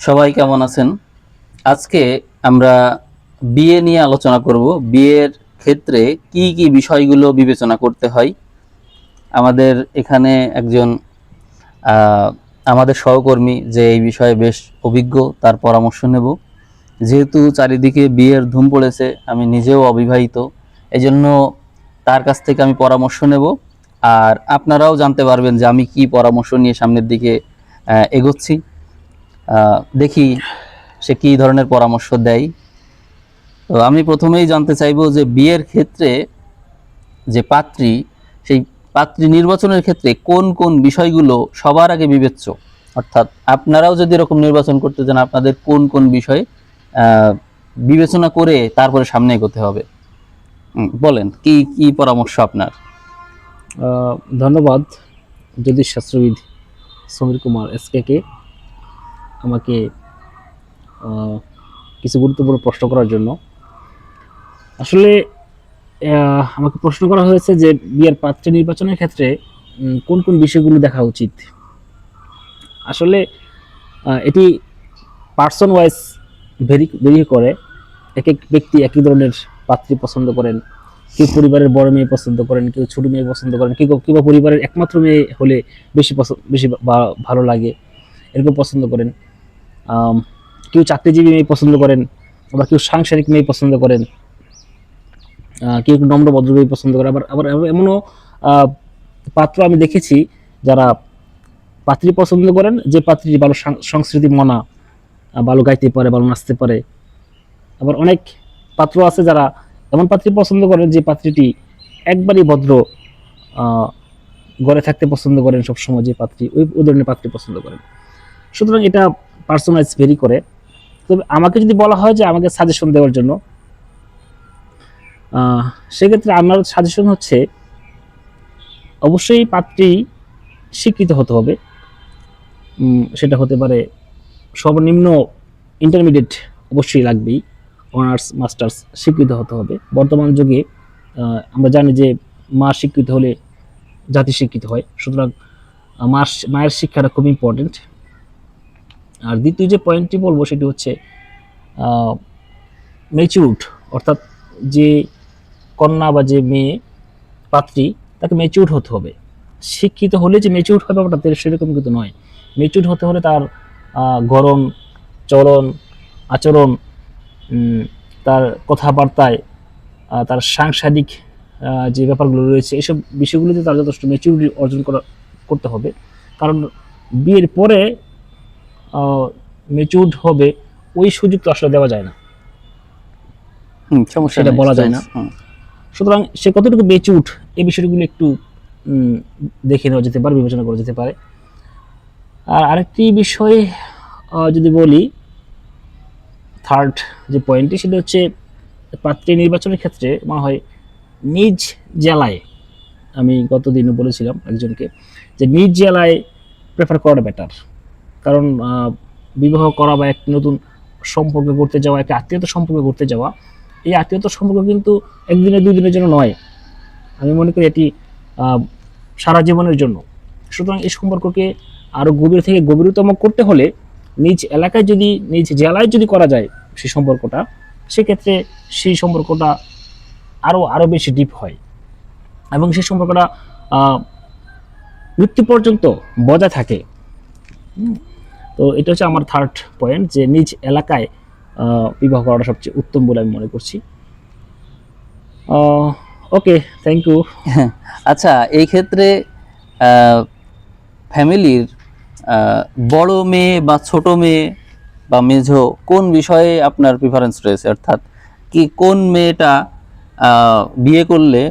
সবাই কেমন আছেন? আজকে আমরা বিয়ে নিয়ে আলোচনা করব। বিয়ের ক্ষেত্রে কি কি বিষয়গুলো বিবেচনা করতে হয়। আমাদের এখানে একজন আহ, আমাদের সহকর্মী যে এই বিষয়ে বেশ অভিজ্ঞ, তার পরামর্শ নেব। যেহেতু চারিদিকে বিয়ের ধুম পড়েছে, আমি নিজেও অবিবাহিত, এজন্য তার কাছ থেকে আমি পরামর্শ নেব। আর আপনারাও জানতে পারবেন যে আমি কি পরামর্শ নিয়ে সামনের দিকে এগোচ্ছি। দেখি সে কি ধরনের পরামর্শ দেয়। তো আমি প্রথমেই জানতে চাইবো যে বিয়ের ক্ষেত্রে যে পাত্রী, সেই পাত্রী নির্বাচনের ক্ষেত্রে কোন কোন বিষয়গুলো সবার আগে বিবেচ্য, অর্থাৎ আপনারাও যদি এরকম নির্বাচন করতে চান আপনাদের কোন কোন বিষয় আহ, বিবেচনা করে তারপরে সামনে এগোতে হবে। বলেন কি কি পরামর্শ আপনার। ধন্যবাদ জ্যোতিষশাস্ত্রবিদ সমীর কুমার এসকে আমাকে আহ, কিছু গুরুত্বপূর্ণ প্রশ্ন করার জন্য। আসলে আমাকে প্রশ্ন করা হয়েছে যে বিয়ের পাত্রী নির্বাচনের ক্ষেত্রে কোন কোন বিষয়গুলো দেখা উচিত। আসলে এটি পার্সন ওয়াইজ ভেরি করে। এক এক ব্যক্তি একই ধরনের পাত্রী পছন্দ করেন। কেউ পরিবারের বড় মেয়ে পছন্দ করেন, কেউ ছোট মেয়ে পছন্দ করেন, কেউ কিংবা পরিবারের একমাত্র মেয়ে হলে বেশি ভালো লাগে, এরকম পছন্দ করেন। আম, কেউ চাকরিজীবী মেয়ে পছন্দ করেন, আবার কেউ সাংসারিক মেয়ে পছন্দ করেন, কেউ একটু নম্র ভদ্র মেয়ে পছন্দ করে। আবার আবার এমনও আহ, পাত্র আমি দেখেছি যারা পাত্রী পছন্দ করেন যে পাত্রী ভালো সংস্কৃতি মনা, ভালো গাইতে পারে, ভালো নাচতে পারে। আবার অনেক পাত্র আছে যারা এমন পাত্রী পছন্দ করেন যে পাত্রীটি একবারই ভদ্র, আহ, ঘরে থাকতে পছন্দ করেন সবসময়, যে পাত্রী ওই ধরনের পাত্রী পছন্দ করেন। সুতরাং এটা পার্সোনালাইজ ভেরি করে। তবে আমাকে যদি বলা হয় যে আমাকে সাজেশন দেওয়ার জন্য, সেক্ষেত্রে আমার সাজেশন হচ্ছে অবশ্যই পাত্রী শিক্ষিত হতে হবে। সেটা হতে পারে সর্বনিম্ন ইন্টারমিডিয়েট, অবশ্যই লাগবেই। অনার্স মাস্টার্স শিক্ষিত হতে হবে। বর্তমান যুগে আমরা জানি যে মা শিক্ষিত হলে জাতি শিক্ষিত হয়। সুতরাং মায়ের শিক্ষাটা খুব ইম্পর্টেন্ট। আর দ্বিতীয় যে পয়েন্টটি বলবো সেটি হচ্ছে ম্যাচিউরড, অর্থাৎ যে কন্যা বা যে মেয়ে পাত্রী, তাকে ম্যাচিউরড হতে হবে। শিক্ষিত হলে যে ম্যাচিউরড হবে ব্যাপারটা সেরকম কিন্তু নয়। ম্যাচিউরড হতে হলে তার গড়ন, চলন, আচরণ, তার কথাবার্তায়, তার সাংসারিক যে ব্যাপারগুলো রয়েছে, এইসব বিষয়গুলিতে তার যথেষ্ট ম্যাচিউরিটি অর্জন করতে হবে। কারণ বিয়ের পরে ম্যাচিউরড হবে ওই সুযোগ তো আসলে দেওয়া যায় না, সমস্যা সেটা নেই, বলা যায় না। চলছে। সুতরাং সে কতটুকু ম্যাচিউরড এই বিষয়গুলো একটু দেখে নেওয়া যেতে পারে, বিবেচনা করা যেতে পারে। আর আরেকটি বিষয় যদি বলি, থার্ড যে পয়েন্টটি, সেটা হচ্ছে পাত্রী নির্বাচনের ক্ষেত্রে মনে হয় নিজ জেলায়, আমি গতদিনও বলেছিলাম একজনকে যে নিজ জেলায় প্রেফার করাটা বেটার। কারণ বিবাহ করা বা একটি নতুন সম্পর্ক করতে যাওয়া, একটা আত্মীয়তা সম্পর্ক করতে যাওয়া, এই আত্মীয়তা সম্পর্ক কিন্তু একদিনে দুই দিনের জন্য নয়। আমি মনে করি এটি সারা জীবনের জন্য। সুতরাং এই সম্পর্ককে আরও গভীর থেকে গভীরতম করতে হলে নিজ এলাকায় যদি, নিজ জেলায় যদি করা যায় সেই সম্পর্কটা, সেক্ষেত্রে সেই সম্পর্কটা আরও আরও বেশি ডিপ হয় এবং সেই সম্পর্কটা মৃত্যু পর্যন্ত বজায় থাকে। তো এটা হচ্ছে আমার থার্ড পয়েন্ট, যে নিজ এলাকায় বিবাহ করাটা সবচেয়ে উত্তম বলে আমি মনে করছি। ওকে, থ্যাংক ইউ। আচ্ছা, এই ক্ষেত্রে ফ্যামিলির বড় মেয়ে বা ছোট মেয়ে বা মেঝো কোন বিষয়ে আপনার প্রিফারেন্স রয়েছে, অর্থাৎ কি কোন মেয়েটা বিয়ে করলে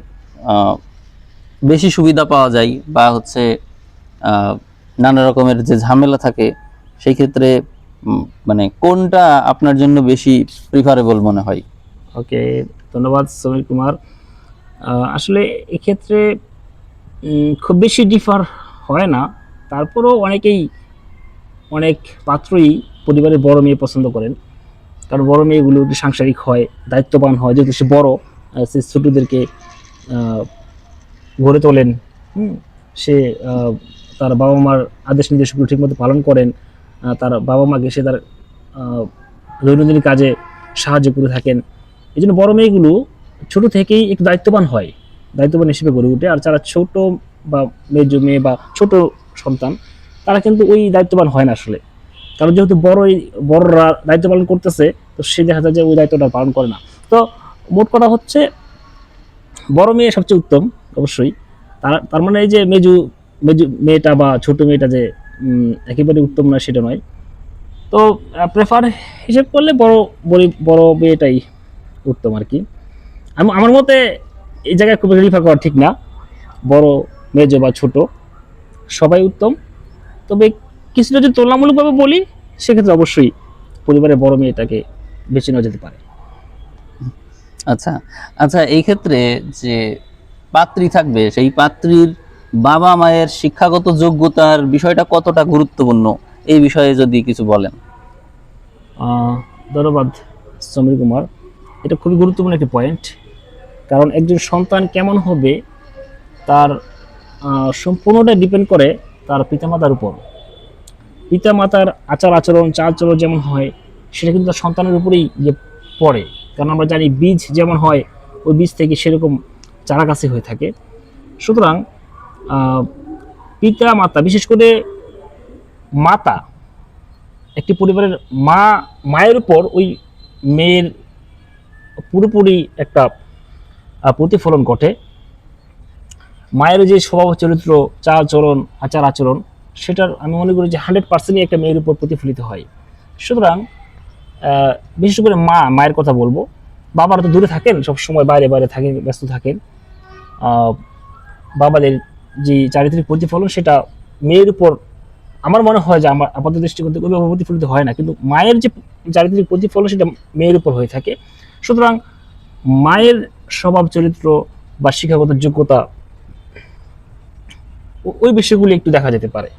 আহ, বেশি সুবিধা পাওয়া যায় বা হচ্ছে নানা রকমের যে ঝামেলা থাকে সেই ক্ষেত্রে মানে কোনটা আপনার জন্য বেশি প্রিফারেবল মনে হয়। ওকে, ধন্যবাদ সমীর কুমার। আসলে এক্ষেত্রে খুব বেশি ডিফার হয় না। তারপরেও অনেক পাত্রই পরিবারের বড় মেয়ে পছন্দ করেন। কারণ বড় মেয়েগুলো একটু সাংসারিক হয়, দায়িত্ববান হয়, যেহেতু সে বড়, সে ছোটদেরকে গড়ে তোলেন। সে তার বাবা মার আদেশ নির্দেশগুলো ঠিকমতো পালন করেন। তার বাবা মাকে সে তার আহ, দৈনন্দিন কাজে সাহায্য করে থাকেন। এই জন্য বড় মেয়েগুলো ছোট থেকেই একটু দায়িত্ববান হয়, দায়িত্ববান হিসেবে গড়ে ওঠে। আর যারা ছোট বা মেয়ে বা ছোট সন্তান, তারা কিন্তু ওই দায়িত্ববান হয় না আসলে। কারণ যেহেতু বড়রা দায়িত্ব পালন করতেছে, তো সে দেখা যায় যে ওই দায়িত্বটা পালন করে না। তো মোট কথা হচ্ছে বড় মেয়ে সবচেয়ে উত্তম অবশ্যই। তার মানে এই যে মেজু মেজু মেয়েটা বা ছোট মেয়েটা যে একেবারে উত্তম নয় সেটা নয়। তো প্রেফার হিসেব করলে বড় মেয়েটাই উত্তম আর কি। আমার মতে এই জায়গায় খুব রিফার করা ঠিক না, বড় মেজো বা ছোট সবাই উত্তম। তবে কিছুটা যদি তুলনামূলকভাবে বলি, সেক্ষেত্রে অবশ্যই পরিবারের বড় মেয়েটাকে বেছে নেওয়া যেতে পারে। আচ্ছা আচ্ছা, এই ক্ষেত্রে যে পাত্রী থাকবে, সেই পাত্রীর বাবা মায়ের শিক্ষাগত যোগ্যতার বিষয়টা কতটা গুরুত্বপূর্ণ, এই বিষয়ে যদি কিছু বলেন। ধন্যবাদ সমীর কুমার, এটা খুবই গুরুত্বপূর্ণ একটি পয়েন্ট। কারণ একজন সন্তান কেমন হবে তার সম্পূর্ণটা ডিপেন্ড করে তার পিতামাতার উপর। পিতামাতার আচার আচরণ চাল চলন যেমন হয়, সেটা কিন্তু তার সন্তানের উপরেই গিয়ে পড়ে। কারণ আমরা জানি বীজ যেমন হয়, ওই বীজ থেকে সেরকম চারা গাছে হয়ে থাকে। সুতরাং পিতা মাতা, বিশেষ করে মাতা, একটি পরিবারের মায়ের উপর ওই মেয়ের পুরোপুরি একটা প্রতিফলন ঘটে। মায়ের যে স্বভাব চরিত্র, চাল চলন, আচার আচরণ, সেটার আমি মনে করি যে 100%ই একটা মেয়ের উপর প্রতিফলিত হয়। সুতরাং বিশেষ করে মায়ের কথা বলবো। বাবারা তো দূরে থাকেন, সবসময় বাইরে বাইরে থাকেন, ব্যস্ত থাকেন। বাবাদের যে চারিত্রিক প্রতিফলন, সেটা মেয়ের উপর আমার মনে হয় যে আমার আপাত দৃষ্টিকোণ থেকে ওইভাবে প্রতিফলিত হয় না, কিন্তু মায়ের যে চারিত্রিক প্রতিফলন সেটা মেয়ের উপর হয়ে থাকে। সুতরাং মায়ের স্বভাব চরিত্র বা শিক্ষাগত যোগ্যতা, ওই বিষয়গুলি একটু দেখা যেতে পারে।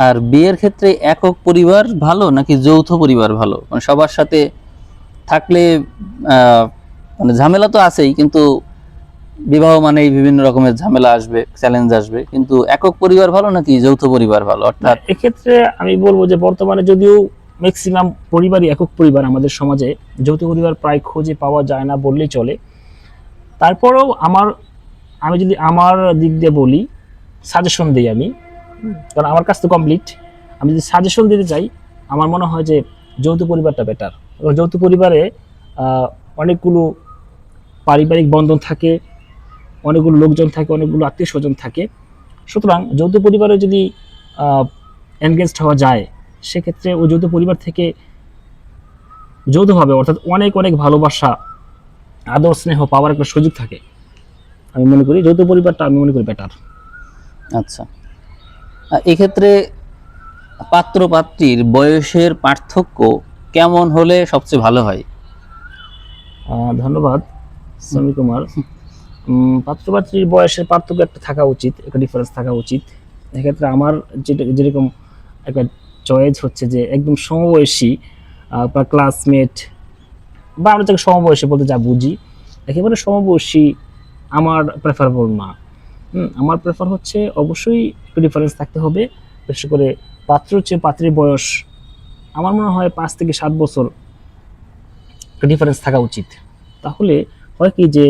আর বিয়ের ক্ষেত্রে একক পরিবার ভালো নাকি যৌথ পরিবার ভালো? মানে সবার সাথে থাকলে মানে ঝামেলা তো আছেই, কিন্তু বিবাহ মানেই বিভিন্ন রকমের ঝামেলা আসবে, চ্যালেঞ্জ আসবে, কিন্তু একক পরিবার ভালো নাকি যৌথ পরিবার ভালো? অর্থাৎ এক্ষেত্রে আমি বলবো যে বর্তমানে যদিও ম্যাক্সিমাম পরিবারই একক পরিবার, আমাদের সমাজে যৌথ পরিবার প্রায় খুঁজে পাওয়া যায় না বললেই চলে। তারপরেও আমি যদি আমার দিক দিয়ে বলি, সাজেশন দিই আমি, কারণ আমার কাজ তো কমপ্লিট। আমি যদি সাজেশন দিতে চাই, আমার মনে হয় যে যৌথ পরিবারটা বেটার। যৌথ পরিবারে অনেকগুলো পারিবারিক বন্ধন থাকে, অনেকগুলো লোকজন থাকে, অনেকগুলো আত্মীয় স্বজন থাকে। সুতরাং যৌথ পরিবারে যদি এনগেজড হওয়া যায়, সেক্ষেত্রে ওই যৌথ পরিবার থেকে যৌথভাবে, অর্থাৎ অনেক অনেক ভালোবাসা, আদর স্নেহ পাওয়ার একটা সুযোগ থাকে। আমি মনে করি যৌথ পরিবারটা আমি মনে করি বেটার। আচ্ছা, এক্ষেত্রে পাত্র পাত্রীর বয়সের পার্থক্য কেমন হলে সবচেয়ে ভালো হয়? ধন্যবাদ সমীর কুমার। পাত্রপাত্রীর বয়সের পার্থক্য একটা থাকা উচিত, একটা ডিফারেন্স থাকা উচিত। এক্ষেত্রে আমার যেরকম একটা চয়েস হচ্ছে যে একদম সমবয়সী বা ক্লাসমেট, বা আমরা যাকে সমবয়সী বলতে যা বুঝি, একেবারে সমবয়সী আমার প্রেফারেবল না। আমার প্রেফার হচ্ছে অবশ্যই একটু ডিফারেন্স থাকতে হবে। বিশেষ করে পাত্রর চেয়ে পাত্রীর বয়স আমার মনে হয় 5 থেকে 7 বছর ডিফারেন্স থাকা উচিত। তাহলে হয় কি যে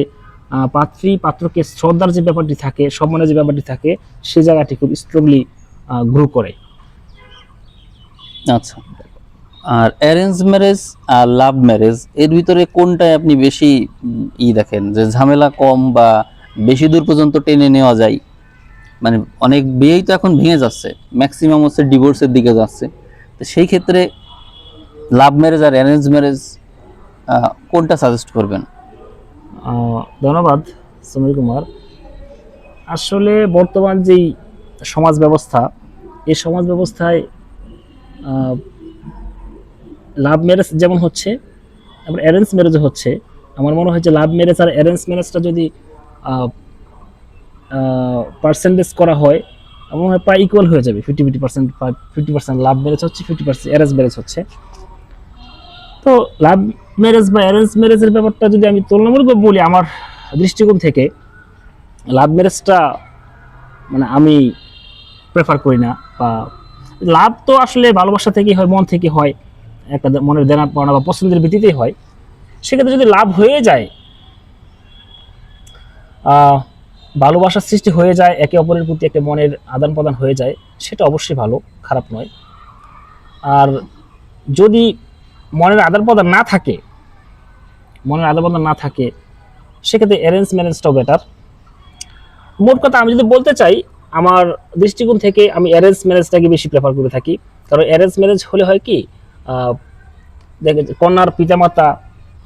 পাত্রী পাত্রকে শ্রদ্ধার যে ব্যাপারটি থাকে, সম্মানের যে ব্যাপারটি থাকে, সে জায়গাটি খুব স্ট্রংলি গ্রো করে। আচ্ছা, আর অ্যারেঞ্জ ম্যারেজ আর লাভ ম্যারেজ, এর ভিতরে কোনটায় আপনি বেশি দেখেন যে ঝামেলা কম বা বেশি দূর পর্যন্ত টেনে নেওয়া যায়? মানে অনেক বিয়েই তো এখন ভেঙে যাচ্ছে, ম্যাক্সিমাম হচ্ছে ডিভোর্সের দিকে যাচ্ছে। তো সেই ক্ষেত্রে লাভ ম্যারেজ আর অ্যারেঞ্জ ম্যারেজ কোনটা সাজেস্ট করবেন? ধন্যবাদ সমীর কুমার। আসলে বর্তমান যেই সমাজ ব্যবস্থা, এই সমাজ ব্যবস্থায় লাভ ম্যারেজ যেমন হচ্ছে, আবার অ্যারেঞ্জ ম্যারেজও হচ্ছে। আমার মনে হয় যে লাভ ম্যারেজ আর অ্যারেঞ্জ ম্যারেজটা যদি পার্সেন্টেজ করা হয়, আমার মনে হয় প্রায় ইকুয়াল হয়ে যাবে। 50% 50% লাভ ম্যারেজ হচ্ছে, 50% অ্যারেঞ্জ ম্যারেজ হচ্ছে। তো লাভ ম্যারেজ বা অ্যারেঞ্জ ম্যারেজের ব্যাপারটা যদি আমি তুলনামূলকভাবে বলি, আমার দৃষ্টিকোণ থেকে লাভ ম্যারেজটা মানে আমি প্রেফার করি না। বা লাভ তো আসলে ভালোবাসা থেকেই হয়, মন থেকে হয়। একটা মনের দেনা পাওনা বা পছন্দের ভিত্তিতেই হয়, সেক্ষেত্রে যদি লাভ হয়ে যায়, ভালোবাসার সৃষ্টি হয়ে যায়, একে অপরের প্রতি একটা মনের আদান প্রদান হয়ে যায়, সেটা অবশ্যই ভালো, খারাপ নয়। আর যদি মনের আদান প্রদান না থাকে, সেক্ষেত্রে অ্যারেঞ্জ ম্যারেজটাও বেটার। মোট কথা আমি যদি বলতে চাই, আমার দৃষ্টিকোণ থেকে আমি অ্যারেঞ্জ ম্যারেজটাকে বেশি প্রেফার করে থাকি। কারণ অ্যারেঞ্জ ম্যারেজ হলে হয় কি, দেখে কন্যার পিতামাতা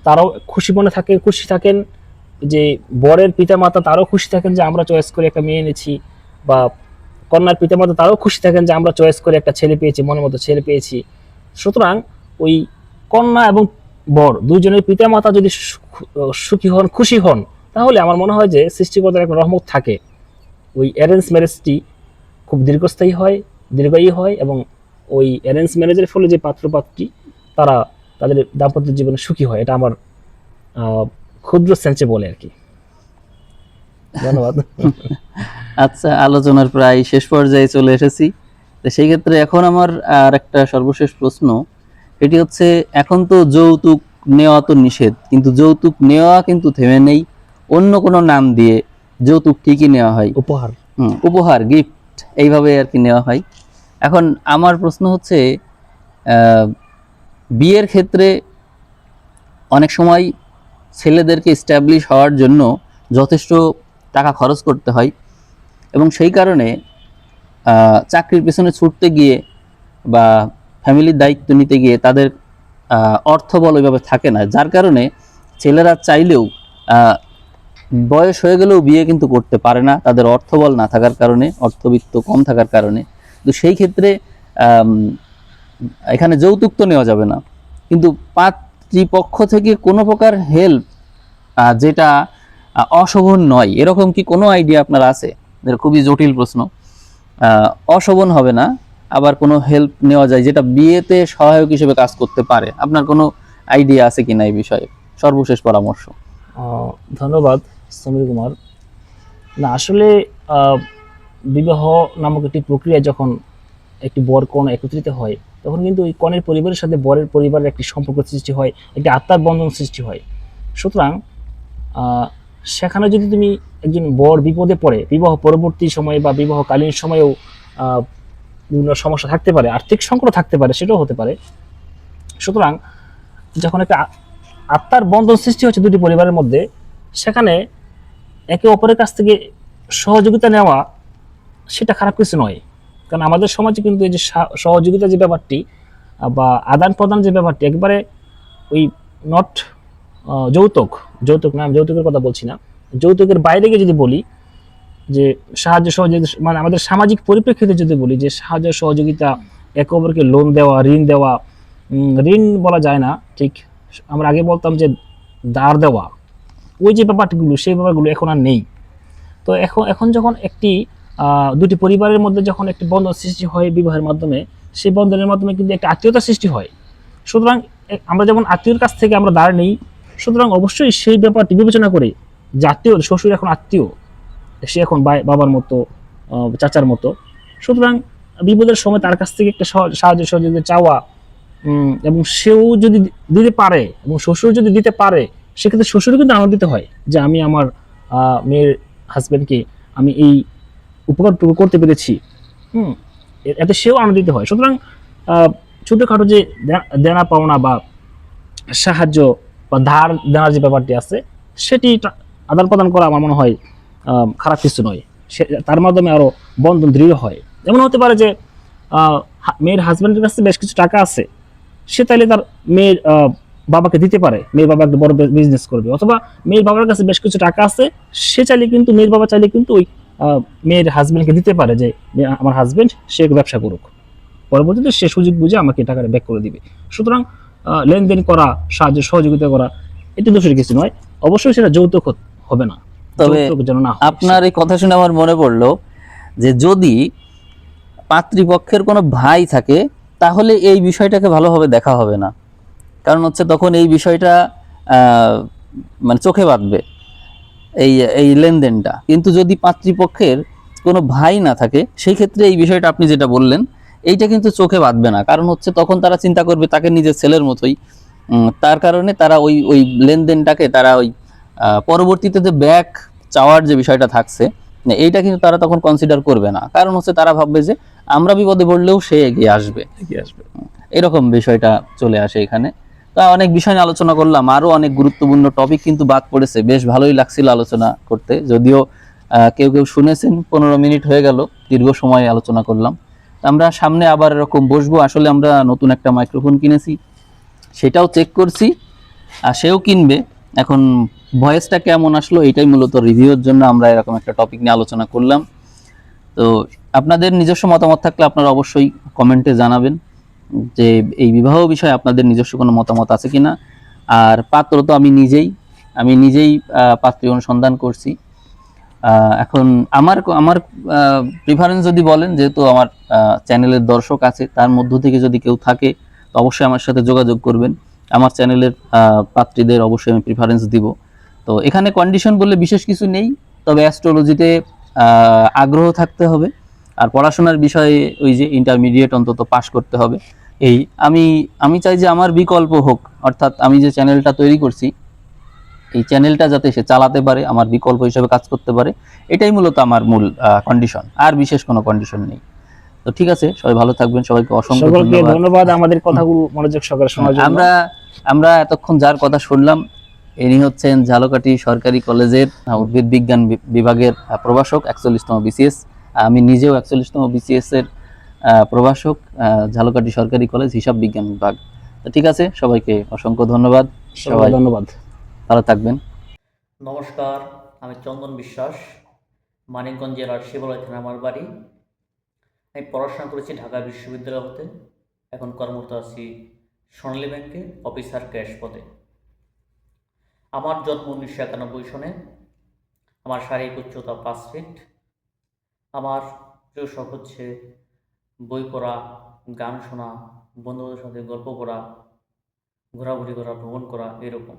তারাও খুশি থাকেন, যে বরের পিতামাতা তারাও খুশি থাকেন যে আমরা চয়েস করে একটা মেয়ে এনেছি, বা কন্যার পিতামাতা তারাও খুশি থাকেন যে আমরা চয়েস করে একটা ছেলে পেয়েছি, মনের মতো ছেলে পেয়েছি। সুতরাং ওই কন্যা এবং বর দুজনের পিতামাতা যদি সুখী হন, খুশি হন, তাহলে আমার মনে হয় যে সৃষ্টিকর্তার একটা রহমত থাকে। ওই অ্যারেঞ্জ ম্যারেজটি খুব দীর্ঘস্থায়ী হয়, দীর্ঘায়ী হয়, এবং ওই অ্যারেঞ্জ ম্যারেজের ফলে যে পাত্রপাত্রী তারা তাদের দাম্পত্য জীবনে সুখী হয়। এটা আমার ক্ষুদ্র সেন্সে বলে আর কি। ধন্যবাদ। আচ্ছা, আলোচনার প্রায় শেষ পর্যায়ে চলে এসেছি। তো সেই ক্ষেত্রে এখন আমার আর একটা সর্বশেষ প্রশ্ন, এটি হচ্ছে, এখন তো যৌতুক নেওয়া তো নিষেধ, কিন্তু যৌতুক নেওয়া কিন্তু থেমে নেই, অন্য কোনো নাম দিয়ে যৌতুক ঠিকই নেওয়া হয়, উপহার। উপহার, গিফট, এইভাবে আর কি নেওয়া হয়। এখন আমার প্রশ্ন হচ্ছে, বিয়ের ক্ষেত্রে অনেক সময় ছেলেদেরকে এস্টাবলিশ হওয়ার জন্য যথেষ্ট টাকা খরচ করতে হয়, এবং সেই কারণে চাকরির পেছনে ছুটতে গিয়ে বা ফ্যামিলির দায়িত্ব নিতে গিয়ে তাদের অর্থবল ওইভাবে থাকে না, যার কারণে ছেলেরা চাইলেও বয়স হয়ে গেলেও বিয়ে কিন্তু করতে পারে না, তাদের অর্থবল না থাকার কারণে, অর্থবিত্ত কম থাকার কারণে। তো সেই ক্ষেত্রে এখানে যৌতুক তো নেওয়া যাবে না, কিন্তু পাত্রীপক্ষ থেকে কোনো প্রকার হেল্প যেটা অশোভন নয়, এরকম কি কোনো আইডিয়া আপনার আছে? এটা খুবই জটিল প্রশ্ন। অশোভন হবে না, আবার কোনো হেল্প নেওয়া যায় যেটা বিয়েতে সহায়ক হিসেবে কাজ করতে পারে, আপনার কোনো আইডিয়া আছে কিনা এই বিষয়ে? সর্বশেষ পরামর্শ। ধন্যবাদ সমীর কুমার। না, আসলে বিবাহ নামক একটি প্রক্রিয়া যখন একটি বর কন্যা একত্রিত হয়, তখন কিন্তু ওই কনের পরিবারের সাথে বরের পরিবারের একটি সম্পর্ক সৃষ্টি হয়, একটি আত্মার বন্ধন সৃষ্টি হয়। সুতরাং সেখানে যদি তুমি একজন বর বিপদে পড়ে, বিবাহ পরবর্তী সময়ে বা বিবাহকালীন সময়েও বিভিন্ন সমস্যা থাকতে পারে, আর্থিক সংকট থাকতে পারে, সেটাও হতে পারে। সুতরাং যখন একটা আত্মার বন্ধন সৃষ্টি হচ্ছে দুটি পরিবারের মধ্যে, সেখানে একে অপরের কাছ থেকে সহযোগিতা নেওয়া সেটা খারাপ কিছু নয়। কারণ আমাদের সমাজে কিন্তু এই যে সহযোগিতা যে ব্যাপারটি বা আদান প্রদান যে ব্যাপারটি, একবারে ওই নট যৌতুক না, আমি যৌতুকের কথা বলছি না, যৌতুকের বাইরে গিয়ে যদি বলি যে সাহায্য সহযোগিতা, মানে আমাদের সামাজিক পরিপ্রেক্ষিতে যদি বলি যে সাহায্য সহযোগিতা, একে অপরকে লোন দেওয়া, ঋণ দেওয়া, ঋণ বলা যায় না ঠিক, আমরা আগে বলতাম যে ধার দেওয়া, ওই যে ব্যাপারগুলো, সেই ব্যাপারগুলো এখন আর নেই। তো এখন যখন একটি দুটি পরিবারের মধ্যে যখন একটি বন্ধন সৃষ্টি হয় বিবাহের মাধ্যমে, সেই বন্ধনের মাধ্যমে কিন্তু একটা আত্মীয়তা সৃষ্টি হয়। সুতরাং আমরা যেমন আত্মীয়র কাছ থেকে আমরা ধার নিই, সুতরাং অবশ্যই সেই ব্যাপারটি বিবেচনা করে যে আত্মীয়, শ্বশুর এখন আত্মীয়, সে এখন বাবার মতো, চাচার মতো, সুতরাং বিপদের সময় তার কাছ থেকে একটা সাহায্য সহযোগিতা চাওয়া, এবং সেও যদি দিতে পারে এবং শ্বশুর যদি দিতে পারে, সেক্ষেত্রে শ্বশুরও কিন্তু আনন্দিত হয় যে আমি আমার মেয়ের হাজব্যান্ডকে আমি এই উপকারটুকু করতে পেরেছি, এতে সেও আনন্দিত হয়। সুতরাং ছোটোখাটো যে দেনা পাওনা বা সাহায্য বা ধার দেওয়ার যে ব্যাপারটি আছে, সেটি আদান প্রদান করা আমার মনে হয় খারাপ কিছু নয়। তার মাধ্যমে আরও বন্ধন দৃঢ় হয়। এমন হতে পারে যে মেয়ের হাজব্যান্ডের কাছে বেশ কিছু টাকা আছে, সে তাইলে তার মেয়ের বাবাকে দিতে পারে, মেয়ের বাবা একটা বড় বিজনেস করবে, অথবা মেয়ের বাবার কাছে বেশ কিছু টাকা আছে, সে চাইলে কিন্তু, মেয়ের বাবা চাইলে কিন্তু ওই মেয়ের হাজব্যান্ডকে দিতে পারে যে আমার হাজব্যান্ড সে ব্যবসা করুক, পরবর্তীতে সে সুযোগ বুঝে আমাকে টাকাটা ব্যাক করে দিবে। সুতরাং লেনদেন করা, সাহায্য সহযোগিতা করা, এটি দোষের কিছু নয়। অবশ্যই সেটা যৌতুক হবে না, তবে আপনার এই কথা শুনে আমার মনে পড়লো যে যদি পাত্রীপক্ষের কোনো ভাই থাকে, তাহলে এই বিষয়টাকে ভালোভাবে দেখা হবে না, কারণ হচ্ছে তখন এই বিষয়টা মানে চোখে বাঁধবে এই এই লেনদেনটা। কিন্তু যদি পাত্রীপক্ষের কোনো ভাই না থাকে, সেই ক্ষেত্রে এই বিষয়টা আপনি যেটা বললেন, এইটা কিন্তু চোখে বাঁধবে না, কারণ হচ্ছে তখন তারা চিন্তা করবে তাকে নিজের ছেলের মতোই। তার কারণে তারা ওই ওই লেনদেনটাকে তারা ওই পরবর্তীতে যে ব্যাক চাওয়ার যে বিষয়টা থাকছে, এইটা কিন্তু তারা তখন কনসিডার করবে না, কারণ হচ্ছে তারা ভাববে যে আমরা বিপদে পড়লেও সে এগিয়ে আসবে। এগিয়ে আসবে। এরকম বিষয়টা চলে আসে এখানে। তা অনেক বিষয় নিয়ে আলোচনা করলাম, আরো অনেক গুরুত্বপূর্ণ টপিক কিন্তু বাদ পড়েছে, বেশ ভালোই লাগছিল আলোচনা করতে, যদিও কেউ কেউ শুনেছেন 15 মিনিট হয়ে গেল, দীর্ঘ সময় আলোচনা করলাম। তা আমরা সামনে আবার এরকম বসবো, আসলে আমরা নতুন একটা মাইক্রোফোন কিনেছি, সেটাও চেক করছি, আর সেও কিনবে। এখন ভয়েসটা কেমন আসলো এটাই মূলত রিভিউর জন্য আমরা এরকম একটা টপিক নিয়ে আলোচনা করলাম। তো আপনাদের নিজস্ব মতামত থাকলে আপনারা অবশ্যই কমেন্টে জানাবেন যে এই বিবাহ বিষয়ে আপনাদের নিজস্ব কোনো মতামত আছে কিনা। আর পাত্র তো আমি নিজেই পাত্রী অনুসন্ধান করছি। এখন আমার আমার প্রিফারেন্স যদি বলেন, যেহেতু আমার চ্যানেলের দর্শক আছে, তার মধ্য থেকে যদি কেউ থাকে তো অবশ্যই আমার সাথে যোগাযোগ করবেন। আমার চ্যানেলের পাত্রীদের অবশ্যই আমি প্রিফারেন্স দিব। তো এখানে কন্ডিশন বলে বিশেষ কিছু নেই, তবে অ্যাস্ট্রোলজিতে আগ্রহ থাকতে হবে, আর পড়াশোনার বিষয়ে ওই যে ইন্টারমিডিয়েট অন্তত পাশ করতে হবে। এই আমি আমি চাই যে আমার বিকল্প হোক, অর্থাৎ আমি যে চ্যানেলটা তৈরি করছি এই চ্যানেলটা যাতে সে চালাতে পারে, আমার বিকল্প হিসেবে কাজ করতে পারে, এটাই মূলত আমার মূল কন্ডিশন, আর বিশেষ কোনো কন্ডিশন নেই। তো ঠিক আছে, সবাই ভালো থাকবেন, সবাইকে অসংখ্য সকলকে ধন্যবাদ। ধন্যবাদ আমাদের কথাগুলো মনোযোগ সহকারে শোনার জন্য। আমরা আমরা এতক্ষণ যার কথা শুনলাম ইনি হচ্ছেন ঝালকাঠি সরকারি কলেজের উদ্ভিদ বিজ্ঞান বিভাগের প্রভাষক, 41তম বিসিএস। আমি নিজেও 41তম বিসিএস এর প্রভাষক, ঝালকাঠি সরকারি কলেজ হিসাব বিজ্ঞান বিভাগ। তো ঠিক আছে, সবাইকে অসংখ্য ধন্যবাদ, সবাই ধন্যবাদ। ভালো থাকবেন। নমস্কার, আমি চন্দন বিশ্বাস, মানিকগঞ্জ জেলার শিবালয় থানা আমার বাড়ি। আমি পড়াশোনা করেছি ঢাকা বিশ্ববিদ্যালয় হতে, এখন কর্মরত আছি সোনালী ব্যাংকে অফিসার ক্যাশ পদে। আমার জন্ম 1991 সনে। আমার শারীরিক উচ্চতা 5 ফিট। আমার প্রিয় শখ হচ্ছে বই পড়া, গান শোনা, বন্ধুদের সাথে গল্প করা, ঘোরাঘুরি করা, ভ্রমণ করা, এরকম।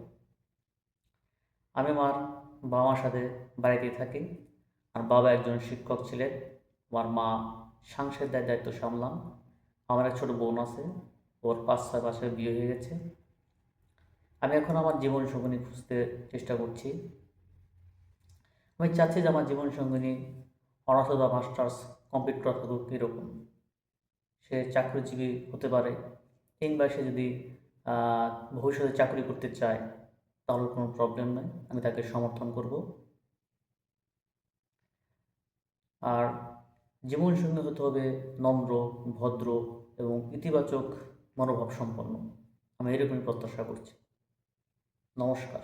আমি আমার বাবা মার সাথে বাড়িতেই থাকি। আর বাবা একজন শিক্ষক ছিলেন, আমার মা সাংসারিক দায়িত্ব সামলান। আমার এক ছোট বোন আছে, ওর 5-6 মাসে বিয়ে হয়ে গেছে। আমি এখন আমার জীবন সঙ্গিনী খুঁজতে চেষ্টা করছি। আমি চাচ্ছি যে আমার জীবন সঙ্গিনী অনার্স বা মাস্টার্স কমপ্লিট করা থাকুক, এরকম। সে চাকরিজীবী হতে পারে, কিংবা সে যদি ভবিষ্যতে চাকরি করতে চায় তাহলে কোনো প্রবলেম নেই, আমি তাকে সমর্থন করব। আর জীবনসঙ্গী হতে হবে নম্র, ভদ্র এবং ইতিবাচক মনোভাব সম্পন্ন। আমি এরকমই প্রত্যাশা করছি। নমস্কার।